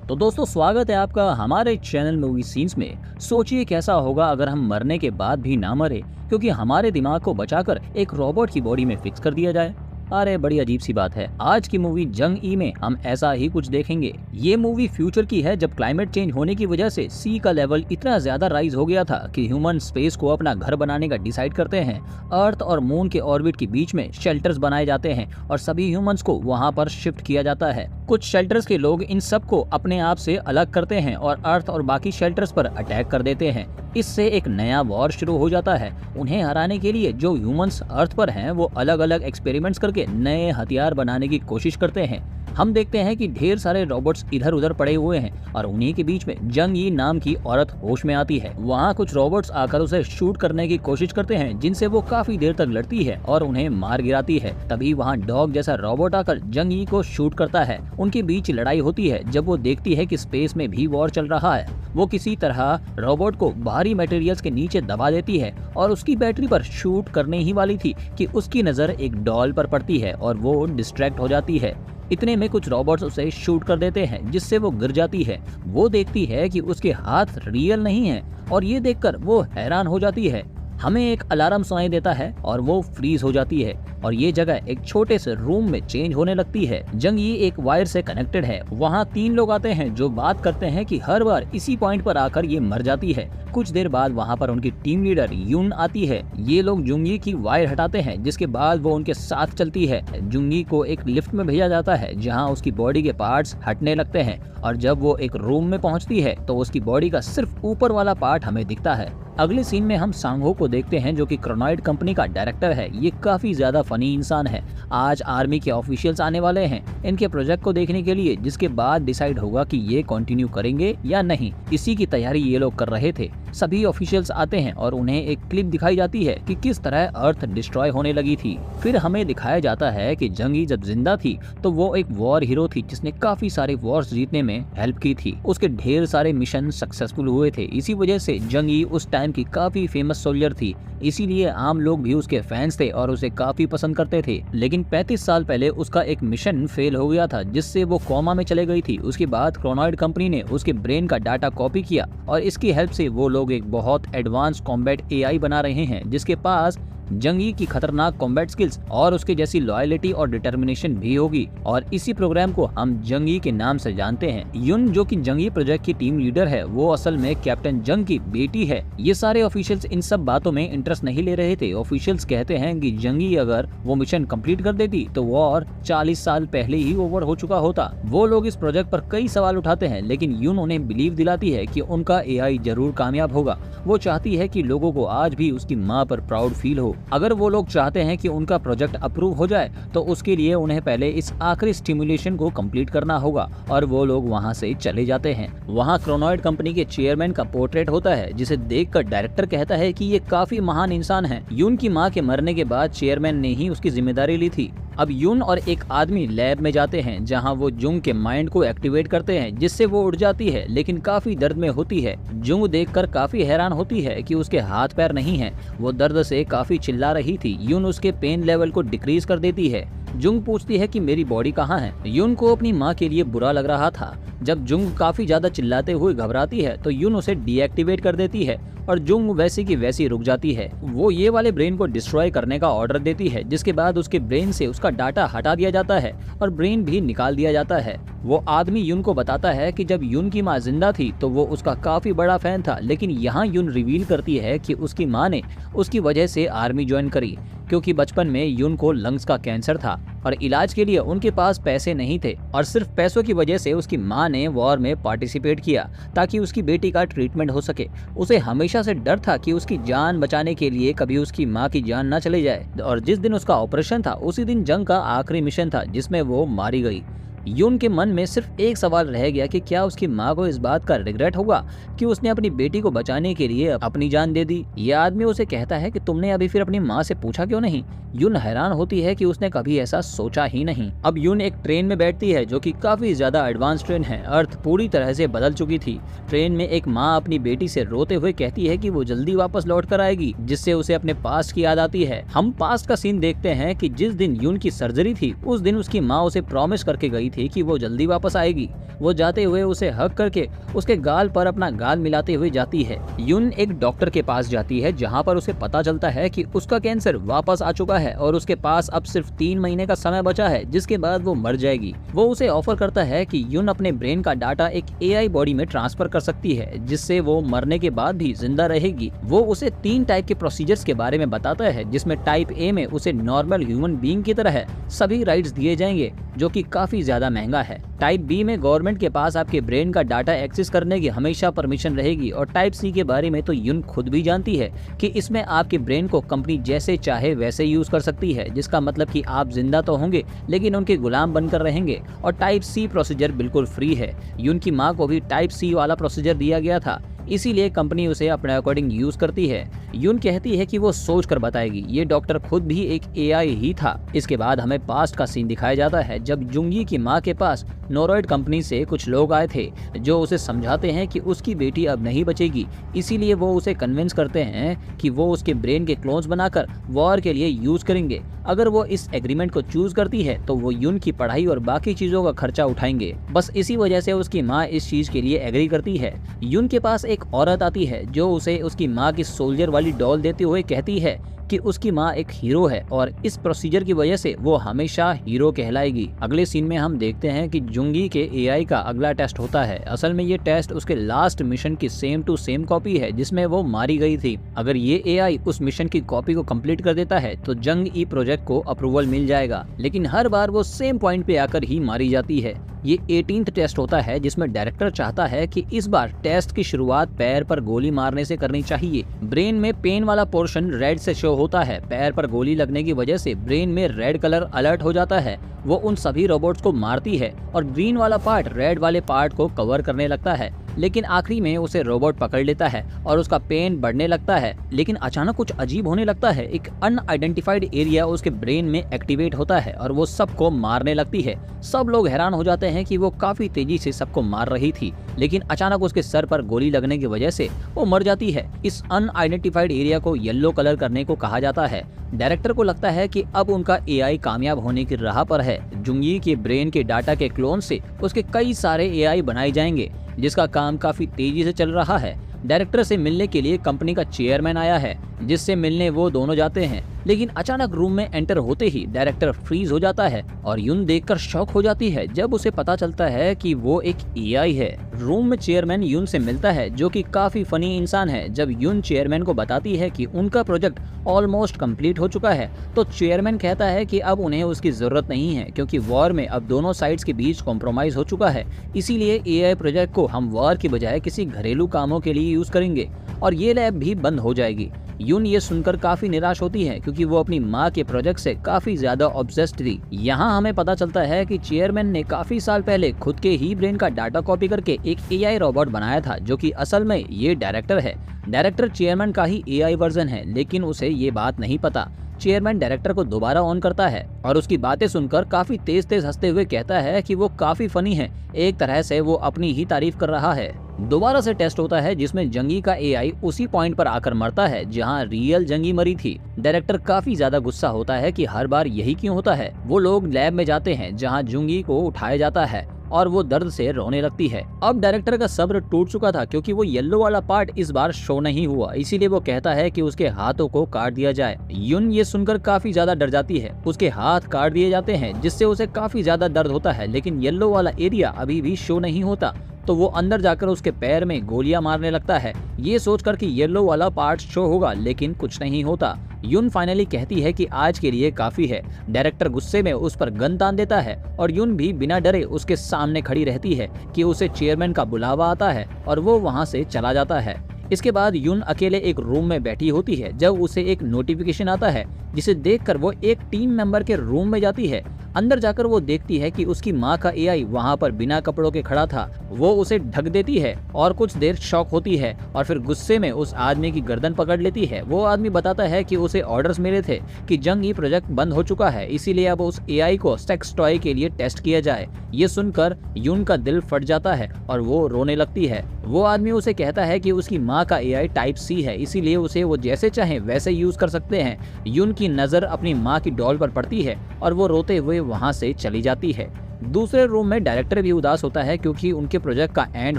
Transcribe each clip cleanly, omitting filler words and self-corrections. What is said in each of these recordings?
तो दोस्तों स्वागत है आपका हमारे चैनल मूवी सीन्स में। सोचिए कैसा होगा अगर हम मरने के बाद भी ना मरे, क्योंकि हमारे दिमाग को बचाकर एक रोबोट की बॉडी में फिक्स कर दिया जाए। अरे बड़ी अजीब सी बात है। आज की मूवी जंग ई में हम ऐसा ही कुछ देखेंगे। ये मूवी फ्यूचर की है, जब क्लाइमेट चेंज होने की वजह से सी का लेवल इतना ज्यादा राइज हो गया था कि ह्यूमन स्पेस को अपना घर बनाने का डिसाइड करते हैं। अर्थ और मून के ऑर्बिट के बीच में शेल्टर्स बनाए जाते हैं और सभी ह्यूमंस को वहाँ पर शिफ्ट किया जाता है। कुछ शेल्टर्स के लोग इन सब को अपने आप से अलग करते हैं और अर्थ और बाकी शेल्टर्स पर अटैक कर देते हैं। इससे एक नया वॉर शुरू हो जाता है। उन्हें हराने के लिए जो ह्यूमंस अर्थ पर हैं वो अलग अलग एक्सपेरिमेंट्स करके नए हथियार बनाने की कोशिश करते हैं। हम देखते हैं कि ढेर सारे रोबोट्स इधर उधर पड़े हुए हैं और उन्हीं के बीच में जंग ई नाम की औरत होश में आती है। वहाँ कुछ रोबोट्स आकर उसे शूट करने की कोशिश करते हैं, जिनसे वो काफी देर तक लड़ती है और उन्हें मार गिराती है। तभी वहाँ डॉग जैसा रोबोट आकर जंग ई को शूट करता है। उनके बीच लड़ाई होती है। जब वो देखती है कि स्पेस में भी वॉर चल रहा है, वो किसी तरह रोबोट को भारी मटेरियल्स के नीचे दबा देती है और उसकी बैटरी पर शूट करने ही वाली थी कि उसकी नजर एक डॉल पर पड़ती है और वो डिस्ट्रैक्ट हो जाती है। इतने में कुछ रोबोट्स उसे शूट कर देते हैं, जिससे वो गिर जाती है। वो देखती है कि उसके हाथ रियल नहीं है और ये देखकर वो हैरान हो जाती है। हमें एक अलार्म सुनाई देता है और वो फ्रीज हो जाती है और ये जगह एक छोटे से रूम में चेंज होने लगती है। जंग ई एक वायर से कनेक्टेड है। वहाँ 3 लोग आते हैं जो बात करते हैं कि हर बार इसी पॉइंट पर आकर ये मर जाती है। कुछ देर बाद वहाँ पर उनकी टीम लीडर यून आती है। ये लोग जुंगी की वायर हटाते हैं, जिसके बाद वो उनके साथ चलती है। जुंगी को एक लिफ्ट में भेजा जाता है जहाँ उसकी बॉडी के पार्ट्स हटने लगते हैं और जब वो एक रूम में पहुँचती है तो उसकी बॉडी का सिर्फ ऊपर वाला पार्ट हमें दिखता है। अगले सीन में हम सांगहो को देखते हैं, जो कि क्रोनॉइड कंपनी का डायरेक्टर है। ये काफी ज्यादा फनी इंसान है। आज आर्मी के ऑफिशियल्स आने वाले हैं इनके प्रोजेक्ट को देखने के लिए, जिसके बाद डिसाइड होगा कि ये कंटिन्यू करेंगे या नहीं। इसी की तैयारी ये लोग कर रहे थे। सभी ऑफिशियल्स आते हैं और उन्हें एक क्लिप दिखाई जाती है कि किस तरह अर्थ डिस्ट्रॉय होने लगी थी। फिर हमें दिखाया जाता है कि जंग ई जब जिंदा थी तो वो एक वॉर हीरो थी, जिसने काफी सारे वॉर्स जीतने में हेल्प की थी। उसके ढेर सारे मिशन सक्सेसफुल हुए थे। इसी वजह से जंग ई उस टाइम की काफी फेमस सोल्जर थी। इसीलिए आम लोग भी उसके फैंस थे और उसे काफी पसंद करते थे। लेकिन 35 साल पहले उसका एक मिशन फेल हो गया था, जिससे वो कोमा में चले गई थी। उसके बाद क्रोनॉइड कंपनी ने उसके ब्रेन का डाटा कॉपी किया और इसकी हेल्प से वो लोग एक बहुत एडवांस कॉम्बैट एआई बना रहे हैं, जिसके पास जंग ई की खतरनाक कॉम्बैट स्किल्स और उसके जैसी लॉयलिटी और डिटर्मिनेशन भी होगी। और इसी प्रोग्राम को हम जंग ई के नाम से जानते हैं। युन, जो कि जंग ई प्रोजेक्ट की टीम लीडर है, वो असल में कैप्टन जंग की बेटी है। ये सारे ऑफिशियल्स इन सब बातों में इंटरेस्ट नहीं ले रहे थे। ऑफिशियल्स कहते हैं कि जंग ई अगर वो मिशन कंप्लीट कर देती तो वॉर 40 साल पहले ही ओवर हो चुका होता। वो लोग इस प्रोजेक्ट पर कई सवाल उठाते हैं, लेकिन युन उन्हें बिलीव दिलाती है कि उनका एआई जरूर कामयाब होगा। वो चाहती है कि लोगों को आज भी उसकी माँ पर प्राउड फील हो। अगर वो लोग चाहते हैं कि उनका प्रोजेक्ट अप्रूव हो जाए तो उसके लिए उन्हें पहले इस आखिरी स्टिमुलेशन को कंप्लीट करना होगा और वो लोग वहां से चले जाते हैं। वहां क्रोनॉइड कंपनी के चेयरमैन का पोर्ट्रेट होता है, जिसे देखकर डायरेक्टर कहता है कि ये काफी महान इंसान है। यून की मां के मरने के बाद चेयरमैन ने ही उसकी जिम्मेदारी ली थी। अब यून और एक आदमी लैब में जाते हैं जहां वो जुंग के माइंड को एक्टिवेट करते हैं, जिससे वो उड़ जाती है, लेकिन काफी दर्द में होती है। जुंग देखकर काफी हैरान होती है कि उसके हाथ पैर नहीं हैं। वो दर्द से काफी चिल्ला रही थी। यून उसके पेन लेवल को डिक्रीज कर देती है। जुंग पूछती है कि मेरी बॉडी कहाँ है। यून को अपनी माँ के लिए बुरा लग रहा था। जब जुंग काफी ज्यादा चिल्लाते हुए घबराती है तो यून उसे डीएक्टिवेट कर देती है और जुंग वैसी की वैसी रुक जाती है। वो ये वाले ब्रेन को डिस्ट्रॉय करने का ऑर्डर देती है, जिसके बाद उसके ब्रेन से उसका डाटा हटा दिया जाता है और ब्रेन भी निकाल दिया जाता है। वो आदमी यून को बताता है कि जब यून की माँ जिंदा थी तो वो उसका काफी बड़ा फैन था, लेकिन यहाँ यून रिवील करती है कि उसकी माँ ने उसकी वजह से आर्मी ज्वाइन करी, क्योंकि बचपन में यून को लंग्स का कैंसर था और इलाज के लिए उनके पास पैसे नहीं थे और सिर्फ पैसों की वजह से उसकी माँ ने वॉर में पार्टिसिपेट किया ताकि उसकी बेटी का ट्रीटमेंट हो सके। उसे हमेशा से डर था कि उसकी जान बचाने के लिए कभी उसकी माँ की जान न चले जाए। और जिस दिन उसका ऑपरेशन था उसी दिन जंग का आखिरी मिशन था, जिसमें वो मारी गई। यून के मन में सिर्फ एक सवाल रह गया कि क्या उसकी माँ को इस बात का रिग्रेट होगा कि उसने अपनी बेटी को बचाने के लिए अपनी जान दे दी। ये आदमी उसे कहता है कि तुमने अभी फिर अपनी माँ से पूछा क्यों नहीं। यून हैरान होती है कि उसने कभी ऐसा सोचा ही नहीं। अब यून एक ट्रेन में बैठती है, जो कि काफी ज्यादा एडवांस ट्रेन है। अर्थ पूरी तरह से बदल चुकी थी। ट्रेन में एक माँ अपनी बेटी से रोते हुए कहती है कि वो जल्दी वापस लौट कर आएगी, जिससे उसे अपने पास्ट की याद आती है। हम पास्ट का सीन देखते हैं कि जिस दिन यून की सर्जरी थी उस दिन उसकी माँ उसे प्रॉमिस करके गई थी कि वो जल्दी वापस आएगी। वो जाते हुए उसे हग करके उसके गाल पर अपना गाल मिलाते हुए जाती है। यून एक डॉक्टर के पास जाती है जहाँ पर उसे पता चलता है कि उसका कैंसर वापस आ चुका है और उसके पास अब सिर्फ 3 महीने का समय बचा है, जिसके बाद वो मर जाएगी। वो उसे ऑफर करता है कि यून अपने ब्रेन का डाटा एक एआई बॉडी में ट्रांसफर कर सकती है, जिससे वो मरने के बाद भी जिंदा रहेगी। वो उसे 3 टाइप के प्रोसीजर्स के बारे में बताता है, जिसमें टाइप ए में उसे नॉर्मल ह्यूमन बीइंग की तरह सभी राइट्स दिए जाएंगे, जो कि काफी ज्यादा महंगा है। टाइप बी में गवर्नमेंट के पास आपके ब्रेन का डाटा एक्सेस करने की हमेशा परमिशन रहेगी। और टाइप सी के बारे में तो यून खुद भी जानती है कि इसमें आपके ब्रेन को कंपनी जैसे चाहे वैसे यूज कर सकती है, जिसका मतलब कि आप जिंदा तो होंगे लेकिन उनके गुलाम बनकर रहेंगे। और टाइप सी प्रोसीजर बिल्कुल फ्री है। यून की माँ को भी टाइप सी वाला प्रोसीजर दिया गया था, इसीलिए कंपनी उसे अपने अकॉर्डिंग यूज करती है। यून कहती है कि वो सोच कर बताएगी। ये डॉक्टर खुद भी एक एआई ही था। इसके बाद हमें पास्ट का सीन दिखाया जाता है, जब जुंगी की माँ के पास नोरॉइड कंपनी से कुछ लोग आए थे जो उसे समझाते हैं कि उसकी बेटी अब नहीं बचेगी। इसीलिए वो उसे कन्विंस करते हैं कि वो उसके ब्रेन के क्लोन्स बनाकर वॉर के लिए यूज करेंगे। अगर वो इस एग्रीमेंट को चूज करती है तो वो यून की पढ़ाई और बाकी चीजों का खर्चा उठाएंगे। बस इसी वजह से उसकी माँ इस चीज के लिए एग्री करती है। यून के पास एक औरत आती है जो उसे उसकी माँ की सोल्जर वाली डॉल देते हुए कहती है कि उसकी माँ एक हीरो है और इस प्रोसीजर की वजह से वो हमेशा हीरो कहलाएगी। अगले सीन में हम देखते हैं कि जुंगी के एआई का अगला टेस्ट होता है। असल में ये टेस्ट उसके लास्ट मिशन की सेम टू सेम कॉपी है जिसमें वो मारी गई थी। अगर ये एआई उस मिशन की कॉपी को कंप्लीट कर देता है तो जंग ई प्रोजेक्ट को अप्रूवल मिल जाएगा, लेकिन हर बार वो सेम पॉइंट पे आकर ही मारी जाती है। ये 18th टेस्ट होता है जिसमें डायरेक्टर चाहता है कि इस बार टेस्ट की शुरुआत पैर पर गोली मारने से करनी चाहिए। ब्रेन में पेन वाला पोर्शन रेड से शो होता है। पैर पर गोली लगने की वजह से ब्रेन में रेड कलर अलर्ट हो जाता है। वो उन सभी रोबोट्स को मारती है और ग्रीन वाला पार्ट रेड वाले पार्ट को कवर करने लगता है, लेकिन आखिरी में उसे रोबोट पकड़ लेता है और उसका पेन बढ़ने लगता है। लेकिन अचानक कुछ अजीब होने लगता है। एक अनआइडेंटिफाइड एरिया उसके ब्रेन में एक्टिवेट होता है और वो सबको मारने लगती है। सब लोग हैरान हो जाते हैं कि वो काफी तेजी से सबको मार रही थी, लेकिन अचानक उसके सर पर गोली लगने की वजह से वो मर जाती है। इस अनआइडेंटिफाइड एरिया को येलो कलर करने को कहा जाता है। डायरेक्टर को लगता है कि अब उनका एआई कामयाब होने की राह पर है। जुंगी के ब्रेन के डाटा के क्लोन से उसके कई सारे एआई बनाए जाएंगे, जिसका काम काफी तेजी से चल रहा है। डायरेक्टर से मिलने के लिए कंपनी का चेयरमैन आया है, जिससे मिलने वो दोनों जाते हैं। लेकिन अचानक रूम में एंटर होते ही डायरेक्टर फ्रीज हो जाता है और यून देखकर शॉक हो जाती है जब उसे पता चलता है कि वो एक एआई है। रूम में चेयरमैन यून से मिलता है, जो कि काफी फनी इंसान है। जब यून चेयरमैन को बताती है कि उनका प्रोजेक्ट ऑलमोस्ट कंप्लीट हो चुका है, तो चेयरमैन कहता है कि अब उन्हें उसकी जरूरत नहीं है, क्योंकि वॉर में अब दोनों साइड्स के बीच कॉम्प्रोमाइज हो चुका है। इसीलिए एआई प्रोजेक्ट को हम वॉर की बजाय किसी घरेलू कामों के लिए यूज करेंगे और ये लैब भी बंद हो जाएगी। यून ये सुनकर काफी निराश होती है, क्योंकि वो अपनी माँ के प्रोजेक्ट से काफी ज्यादा ऑब्सेस्ड थी। यहाँ हमें पता चलता है कि चेयरमैन ने काफी साल पहले खुद के ही ब्रेन का डाटा कॉपी करके एक एआई रोबोट बनाया था, जो कि असल में ये डायरेक्टर है। डायरेक्टर चेयरमैन का ही एआई वर्जन है, लेकिन उसे ये बात नहीं पता। चेयरमैन डायरेक्टर को दोबारा ऑन करता है और उसकी बातें सुनकर काफी तेज तेज हंसते हुए कहता है कि वो काफी फनी है। एक तरह से वो अपनी ही तारीफ कर रहा है। दोबारा से टेस्ट होता है जिसमें जंगी का एआई उसी पॉइंट पर आकर मरता है जहां रियल जंगी मरी थी। डायरेक्टर काफी ज्यादा गुस्सा होता है कि हर बार यही क्यों होता है। वो लोग लैब में जाते हैं जहां जुंगी को उठाया जाता है और वो दर्द से रोने लगती है। अब डायरेक्टर का सब्र टूट चुका था, क्योंकि वो येलो वाला पार्ट इस बार शो नहीं हुआ। इसीलिए वो कहता है कि उसके हाथों को काट दिया जाए। यून ये सुनकर काफी ज्यादा डर जाती है। उसके हाथ काट दिए जाते हैं, जिससे उसे काफी ज्यादा दर्द होता है, लेकिन येलो वाला एरिया अभी भी शो नहीं होता। तो वो अंदर जाकर उसके पैर में गोलियां मारने लगता है, ये सोचकर कि येलो वाला पार्ट शो होगा, लेकिन कुछ नहीं होता। यून फाइनली कहती है कि आज के लिए काफी है। डायरेक्टर गुस्से में उस पर गन तान देता है और यून भी बिना डरे उसके सामने खड़ी रहती है कि उसे चेयरमैन का बुलावा आता है और वो वहाँ से चला जाता है। इसके बाद यून अकेले एक रूम में बैठी होती है जब उसे एक नोटिफिकेशन आता है, जिसे देखकर वो एक टीम मेंबर के रूम में जाती है। अंदर जाकर वो देखती है कि उसकी माँ का एआई वहाँ पर बिना कपड़ों के खड़ा था। वो उसे ढक देती है और कुछ देर शॉक होती है और फिर गुस्से में उस आदमी की गर्दन पकड़ लेती है। वो आदमी बताता है कि उसे ऑर्डर्स मिले थे कि जंग ई प्रोजेक्ट बंद हो चुका है, इसीलिए अब उस एआई को सेक्स टॉय के लिए टेस्ट किया जाए। ये सुनकर यून का दिल फट जाता है और वो रोने लगती है। वो आदमी उसे कहता है कि उसकी माँ का एआई टाइप सी है, इसीलिए उसे वो जैसे चाहे वैसे यूज कर सकते हैं। यून की नजर अपनी माँ की डॉल पर पड़ती है और वो रोते हुए वहाँ से चली जाती है। दूसरे रूम में डायरेक्टर भी उदास होता है क्योंकि उनके प्रोजेक्ट का एंड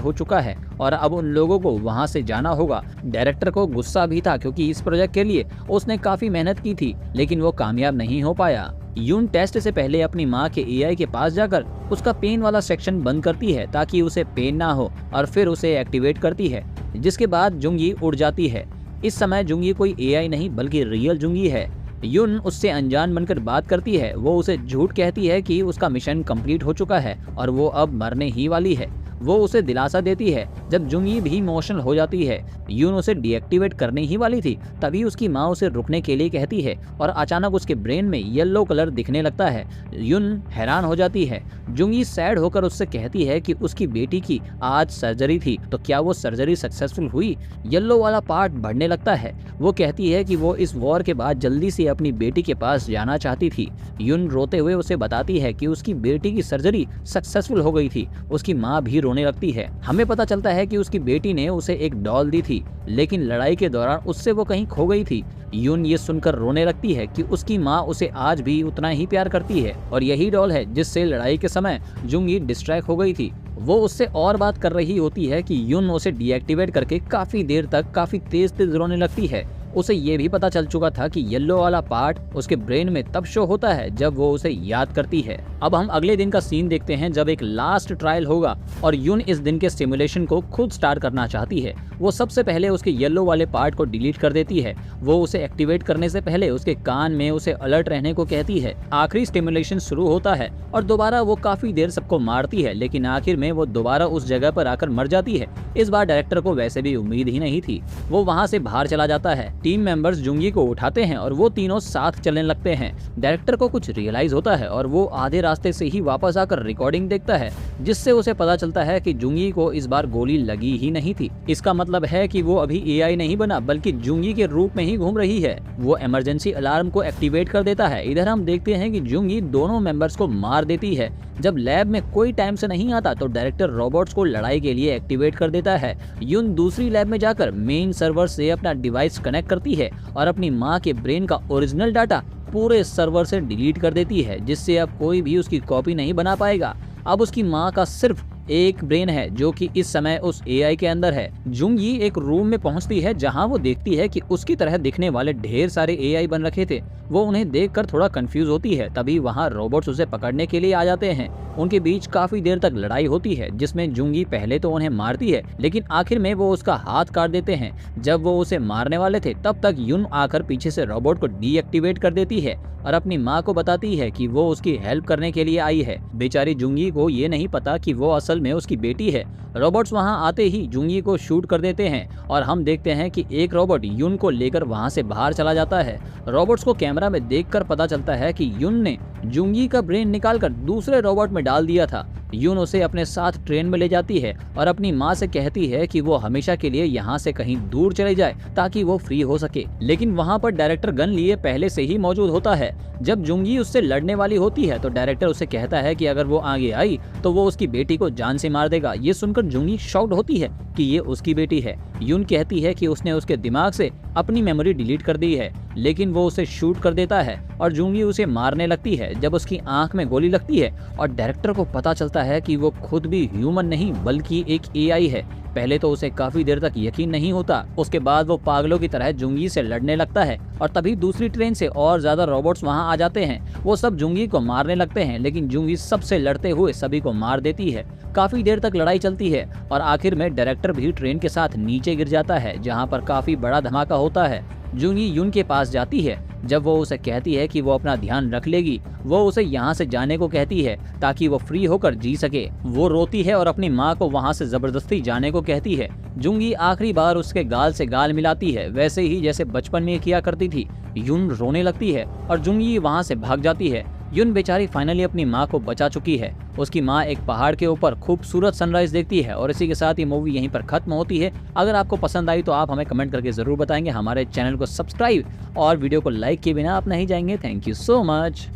हो चुका है और अब उन लोगों को वहां से जाना होगा। डायरेक्टर को गुस्सा भी था क्योंकि इस प्रोजेक्ट के लिए उसने काफी मेहनत की थी, लेकिन वो कामयाब नहीं हो पाया। यून टेस्ट से पहले अपनी माँ के एआई के पास जाकर उसका पेन वाला सेक्शन बंद करती है ताकि उसे पेन ना हो और फिर उसे एक्टिवेट करती है, जिसके बाद जुंगी उड़ जाती है। इस समय जुंगी कोई एआई नहीं बल्कि रियल जुंगी है। युन उससे अनजान बनकर बात करती है। वो उसे झूठ कहती है कि उसका मिशन कंप्लीट हो चुका है और वो अब मरने ही वाली है। वो उसे दिलासा देती है। जब जुंगी भी इमोशनल हो जाती है, यून उसे डीएक्टिवेट करने ही वाली थी, तभी उसकी माँ उसे रुकने के लिए कहती है और अचानक उसके ब्रेन में येलो कलर दिखने लगता है। यून हैरान हो जाती है। जुंगी सैड होकर उससे कहती है कि उसकी बेटी की आज सर्जरी थी, तो क्या वो सर्जरी सक्सेसफुल हुई? येलो वाला पार्ट बढ़ने लगता है। वो कहती है कि वो इस वॉर के बाद जल्दी से अपनी बेटी के पास जाना चाहती थी। यून रोते हुए उसे बताती है कि उसकी बेटी की सर्जरी सक्सेसफुल हो गई थी। उसकी माँ भी रोने लगती है। हमें पता चलता है कि उसकी बेटी ने उसे एक डॉल दी थी, लेकिन लड़ाई के दौरान उससे वो कहीं खो गई थी। यून ये सुनकर रोने लगती है कि उसकी माँ उसे आज भी उतना ही प्यार करती है और यही डॉल है जिससे लड़ाई के समय जुंगी डिस्ट्रैक्ट हो गई थी। वो उससे और बात कर रही होती है कि यून उसे डीएक्टिवेट करके काफी देर तक काफी तेज तेज रोने लगती है। उसे ये भी पता चल चुका था कि येलो वाला पार्ट उसके ब्रेन में तब शो होता है जब वो उसे याद करती है। अब हम अगले दिन का सीन देखते हैं जब एक लास्ट ट्रायल होगा और यून इस दिन के सिमुलेशन को खुद स्टार्ट करना चाहती है। वो सबसे पहले उसके येलो वाले पार्ट को डिलीट कर देती है। वो उसे एक्टिवेट करने से पहले उसके कान में उसे अलर्ट रहने को कहती है। आखिरी स्टिमुलेशन शुरू होता है और दोबारा वो काफी देर सबको मारती है, लेकिन आखिर में वो दोबारा उस जगह पर आकर मर जाती है। इस बार डायरेक्टर को वैसे भी उम्मीद ही नहीं थी। वो वहाँ से बाहर चला जाता है। टीम मेंबर्स जुंगी को उठाते हैं और वो तीनों साथ चलने लगते हैं। डायरेक्टर को कुछ रियलाइज होता है और वो आधे रास्ते से ही वापस आकर रिकॉर्डिंग देखता है, जिससे उसे पता चलता है कि जुंगी को इस बार गोली लगी ही नहीं थी। इसका मतलब है कि वो अभी एआई नहीं बना बल्कि जुंगी के रूप में ही घूम रही है। वो इमरजेंसी अलार्म को एक्टिवेट कर देता है। इधर हम देखते हैं कि जुंगी दोनों मेंबर्स को मार देती है। जब लैब में कोई टाइम से नहीं आता तो डायरेक्टर रोबोट्स को लड़ाई के लिए एक्टिवेट कर देता है। यून दूसरी लैब में जाकर मेन सर्वर से अपना डिवाइस कनेक्ट करती है और अपनी माँ के ब्रेन का ओरिजिनल डाटा पूरे सर्वर से डिलीट कर देती है, जिससे अब कोई भी उसकी कॉपी नहीं बना पाएगा। अब उसकी माँ का सिर्फ एक ब्रेन है जो कि इस समय उस एआई के अंदर है। जुंगी एक रूम में पहुंचती है जहां वो देखती है कि उसकी तरह दिखने वाले ढेर सारे एआई बन रखे थे। वो उन्हें देखकर थोड़ा कंफ्यूज होती है। तभी वहां रोबोट्स उसे पकड़ने के लिए आ जाते हैं। उनके बीच काफी देर तक लड़ाई होती है, जिसमें जुंगी पहले तो उन्हें मारती है, लेकिन आखिर में वो उसका हाथ काट देते हैं। जब वो उसे मारने वाले थे तब तक यून आकर पीछे से रोबोट को डीएक्टिवेट कर देती है और अपनी माँ को बताती है कि वो उसकी हेल्प करने के लिए आई है। बेचारी जुंगी को ये नहीं पता कि वो असल में उसकी बेटी है। रोबोट्स वहां आते ही जुंगी को शूट कर देते हैं और हम देखते हैं कि एक रोबोट यून को लेकर वहां से बाहर चला जाता है। रोबोट्स को कैमरा में देखकर पता चलता है कि यून ने जुंगी का ब्रेन निकालकर दूसरे रोबोट में डाल दिया था। यून उसे अपने साथ ट्रेन में ले जाती है और अपनी माँ से कहती है कि वो हमेशा के लिए यहाँ से कहीं दूर चले जाए ताकि वो फ्री हो सके। लेकिन वहाँ पर डायरेक्टर गन लिए पहले से ही मौजूद होता है। जब जुंगी उससे लड़ने वाली होती है तो डायरेक्टर उसे कहता है कि अगर वो आगे आई तो वो उसकी बेटी को जान से मार देगा। ये सुनकर जुंगी शॉक्ड होती है कि ये उसकी बेटी है। यून कहती है कि उसने उसके दिमाग से अपनी मेमोरी डिलीट कर दी है, लेकिन वो उसे शूट कर देता है और जुंगी उसे मारने लगती है जब उसकी आंख में गोली लगती है और डायरेक्टर को पता चलता है कि वो खुद भी ह्यूमन नहीं बल्कि एक एआई है। पहले तो उसे काफी देर तक यकीन नहीं होता। उसके बाद वो पागलों की तरह जुंगी से लड़ने लगता है और तभी दूसरी ट्रेन से और ज्यादा रोबोट्स वहां आ जाते हैं। वो सब जुंगी को मारने लगते हैं, लेकिन जुंगी सबसे लड़ते हुए सभी को मार देती है। काफी देर तक लड़ाई चलती है और आखिर में डायरेक्टर भी ट्रेन के साथ नीचे गिर जाता है, जहाँ पर काफी बड़ा धमाका होता है। जुंगी यून के पास जाती है। जब वो उसे कहती है कि वो अपना ध्यान रख लेगी, वो उसे यहाँ से जाने को कहती है ताकि वो फ्री होकर जी सके। वो रोती है और अपनी माँ को वहाँ से जबरदस्ती जाने को कहती है। जुंगी आखिरी बार उसके गाल से गाल मिलाती है, वैसे ही जैसे बचपन में किया करती थी। यून रोने लगती है और जुंगी वहाँ से भाग जाती है। यून बेचारी फाइनली अपनी माँ को बचा चुकी है। उसकी माँ एक पहाड़ के ऊपर खूबसूरत सनराइज देखती है और इसी के साथ ये मूवी यहीं पर खत्म होती है। अगर आपको पसंद आई तो आप हमें कमेंट करके जरूर बताएंगे। हमारे चैनल को सब्सक्राइब और वीडियो को लाइक किए बिना आप नहीं जाएंगे। Thank you so much.